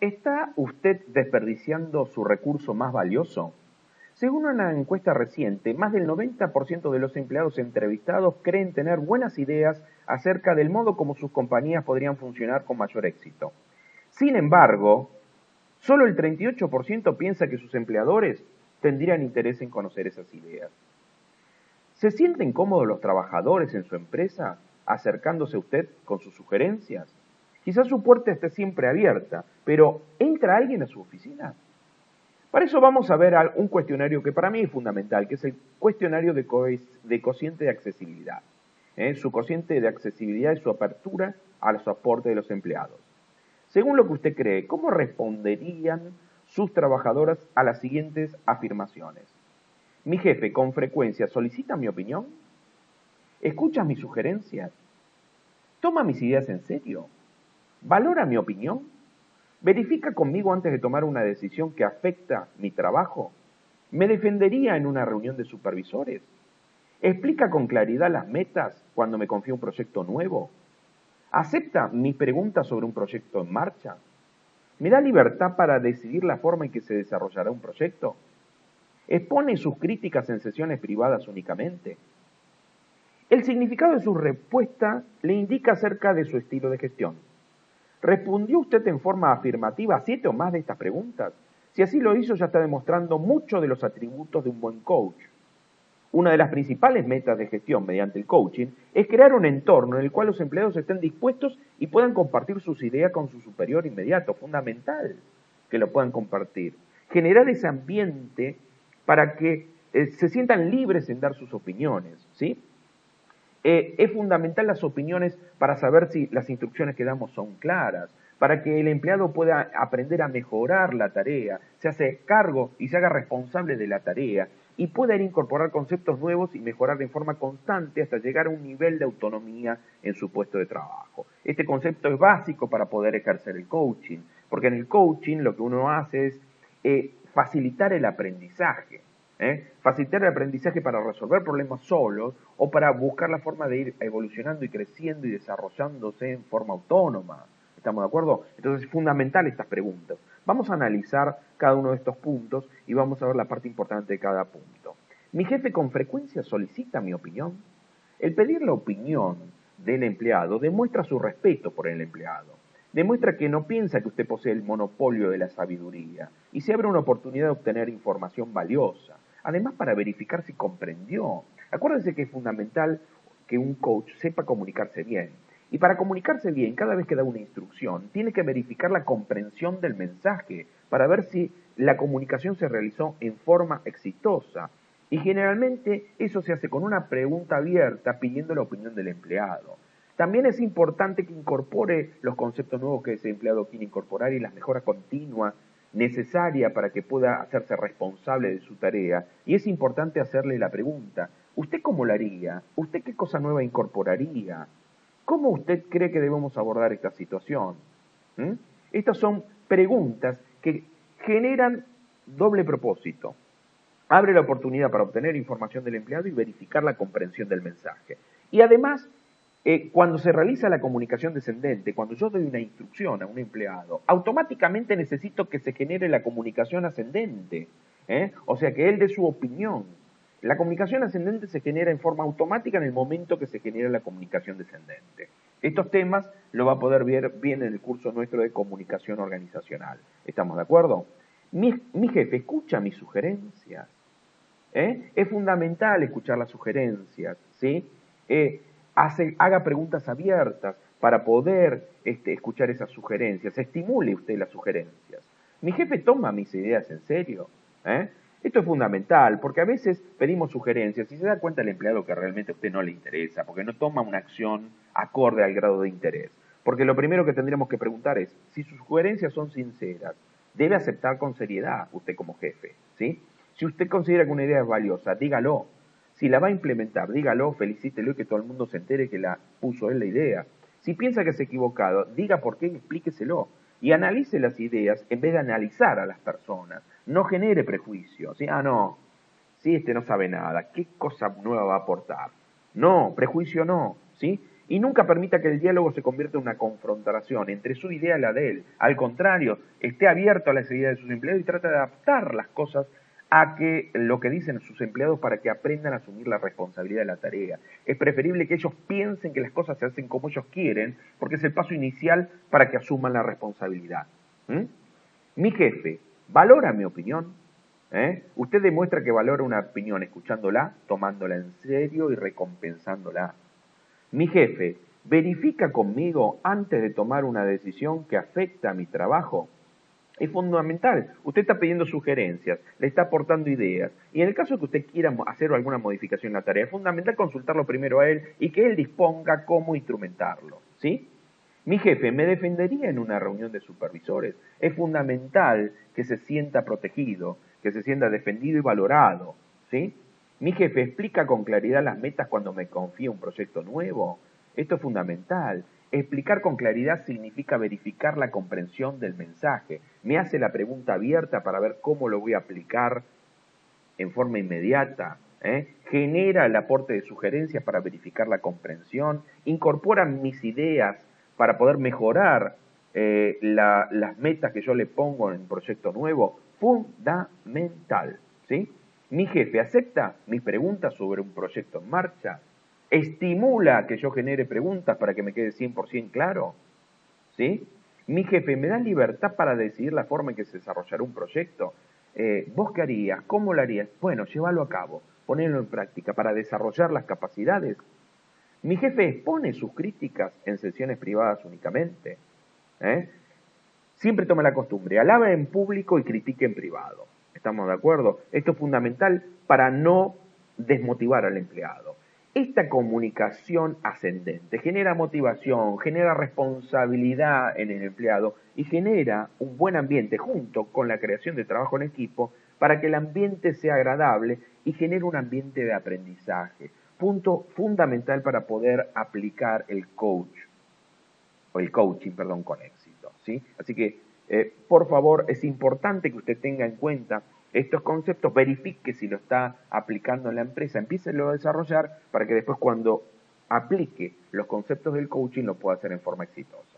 ¿Está usted desperdiciando su recurso más valioso? Según una encuesta reciente, más del 90% de los empleados entrevistados creen tener buenas ideas acerca del modo como sus compañías podrían funcionar con mayor éxito. Sin embargo, solo el 38% piensa que sus empleadores tendrían interés en conocer esas ideas. ¿Se sienten cómodos los trabajadores en su empresa acercándose a usted con sus sugerencias? Quizás su puerta esté siempre abierta, pero ¿entra alguien a su oficina? Para eso vamos a ver un cuestionario que para mí es fundamental, que es el cuestionario de cociente de accesibilidad. Su cociente de accesibilidad es su apertura a los aportes de los empleados. Según lo que usted cree, ¿cómo responderían sus trabajadoras a las siguientes afirmaciones? Mi jefe con frecuencia solicita mi opinión, escucha mis sugerencias, toma mis ideas en serio, valora mi opinión, verifica conmigo antes de tomar una decisión que afecta mi trabajo, me defendería en una reunión de supervisores, explica con claridad las metas cuando me confía un proyecto nuevo, acepta mis preguntas sobre un proyecto en marcha, me da libertad para decidir la forma en que se desarrollará un proyecto, expone sus críticas en sesiones privadas únicamente. El significado de su respuesta le indica acerca de su estilo de gestión. ¿Respondió usted en forma afirmativa a 7 o más de estas preguntas? Si así lo hizo, ya está demostrando muchos de los atributos de un buen coach. Una de las principales metas de gestión mediante el coaching es crear un entorno en el cual los empleados estén dispuestos y puedan compartir sus ideas con su superior inmediato. Fundamental que lo puedan compartir. Generar ese ambiente para que se sientan libres en dar sus opiniones, ¿sí? Es fundamental las opiniones para saber si las instrucciones que damos son claras, para que el empleado pueda aprender a mejorar la tarea, se hace cargo y se haga responsable de la tarea y pueda incorporar conceptos nuevos y mejorar de forma constante hasta llegar a un nivel de autonomía en su puesto de trabajo. Este concepto es básico para poder ejercer el coaching, porque en el coaching lo que uno hace es facilitar el aprendizaje. Facilitar el aprendizaje para resolver problemas solos o para buscar la forma de ir evolucionando y creciendo y desarrollándose en forma autónoma. ¿Estamos de acuerdo? Entonces es fundamental estas preguntas. Vamos a analizar cada uno de estos puntos y vamos a ver la parte importante de cada punto. ¿Mi jefe con frecuencia solicita mi opinión? El pedir la opinión del empleado demuestra su respeto por el empleado. Demuestra que no piensa que usted posee el monopolio de la sabiduría y se abre una oportunidad de obtener información valiosa. Además, para verificar si comprendió. Acuérdense que es fundamental que un coach sepa comunicarse bien. Y para comunicarse bien, cada vez que da una instrucción, tiene que verificar la comprensión del mensaje para ver si la comunicación se realizó en forma exitosa. Y generalmente eso se hace con una pregunta abierta pidiendo la opinión del empleado. También es importante que incorpore los conceptos nuevos que ese empleado quiere incorporar y las mejoras continuas necesarias para que pueda hacerse responsable de su tarea. Y es importante hacerle la pregunta, ¿usted cómo lo haría? ¿Usted qué cosa nueva incorporaría? ¿Cómo usted cree que debemos abordar esta situación? Estas son preguntas que generan doble propósito. Abre la oportunidad para obtener información del empleado y verificar la comprensión del mensaje. Y además, cuando se realiza la comunicación descendente, cuando yo doy una instrucción a un empleado, automáticamente necesito que se genere la comunicación ascendente. O sea, que él dé su opinión. La comunicación ascendente se genera en forma automática en el momento que se genera la comunicación descendente. Estos temas lo va a poder ver bien en el curso nuestro de comunicación organizacional. ¿Estamos de acuerdo? Mi jefe escucha mis sugerencias. Es fundamental escuchar las sugerencias, ¿sí? Haga preguntas abiertas para poder escuchar esas sugerencias. Estimule usted las sugerencias. Mi jefe toma mis ideas en serio. Esto es fundamental, porque a veces pedimos sugerencias y se da cuenta el empleado que realmente a usted no le interesa, porque no toma una acción acorde al grado de interés. Porque lo primero que tendríamos que preguntar es, si sus sugerencias son sinceras, debe aceptar con seriedad usted como jefe, ¿sí? Si usted considera que una idea es valiosa, dígalo. Si la va a implementar, dígalo, felicítelo y que todo el mundo se entere que la puso él la idea. Si piensa que es equivocado, diga por qué y explíqueselo. Y analice las ideas en vez de analizar a las personas. No genere prejuicios. ¿Sí? No, si este no sabe nada, ¿qué cosa nueva va a aportar? No, prejuicio no. ¿Sí? Y nunca permita que el diálogo se convierta en una confrontación entre su idea y la de él. Al contrario, esté abierto a las ideas de sus empleados y trate de adaptar las cosas a lo que dicen sus empleados para que aprendan a asumir la responsabilidad de la tarea. Es preferible que ellos piensen que las cosas se hacen como ellos quieren, porque es el paso inicial para que asuman la responsabilidad. Mi jefe valora mi opinión. Usted demuestra que valora una opinión escuchándola, tomándola en serio y recompensándola. Mi jefe verifica conmigo antes de tomar una decisión que afecta a mi trabajo. Es fundamental. Usted está pidiendo sugerencias, le está aportando ideas. Y en el caso de que usted quiera hacer alguna modificación en la tarea, es fundamental consultarlo primero a él y que él disponga cómo instrumentarlo. ¿Sí? Mi jefe me defendería en una reunión de supervisores. Es fundamental que se sienta protegido, que se sienta defendido y valorado. ¿Sí? Mi jefe explica con claridad las metas cuando me confía un proyecto nuevo. Esto es fundamental. Explicar con claridad significa verificar la comprensión del mensaje. Me hace la pregunta abierta para ver cómo lo voy a aplicar en forma inmediata. Genera el aporte de sugerencias para verificar la comprensión. Incorpora mis ideas para poder mejorar las metas que yo le pongo en un proyecto nuevo. Fundamental. ¿Sí? Mi jefe acepta mis preguntas sobre un proyecto en marcha. Estimula que yo genere preguntas para que me quede 100% claro. ¿Sí? Mi jefe me da libertad para decidir la forma en que se desarrollará un proyecto. ¿Vos qué harías? ¿Cómo lo harías? Bueno, llévalo a cabo, ponelo en práctica para desarrollar las capacidades. Mi jefe expone sus críticas en sesiones privadas únicamente. Siempre tome la costumbre, alabe en público y critique en privado. ¿Estamos de acuerdo? Esto es fundamental para no desmotivar al empleado. Esta comunicación ascendente genera motivación, genera responsabilidad en el empleado y genera un buen ambiente junto con la creación de trabajo en equipo para que el ambiente sea agradable y genere un ambiente de aprendizaje. Punto fundamental para poder aplicar el coaching, con éxito, ¿sí? Así que, por favor, es importante que usted tenga en cuenta estos conceptos, verifique si lo está aplicando en la empresa, empiécelo a desarrollar para que después cuando aplique los conceptos del coaching lo pueda hacer en forma exitosa.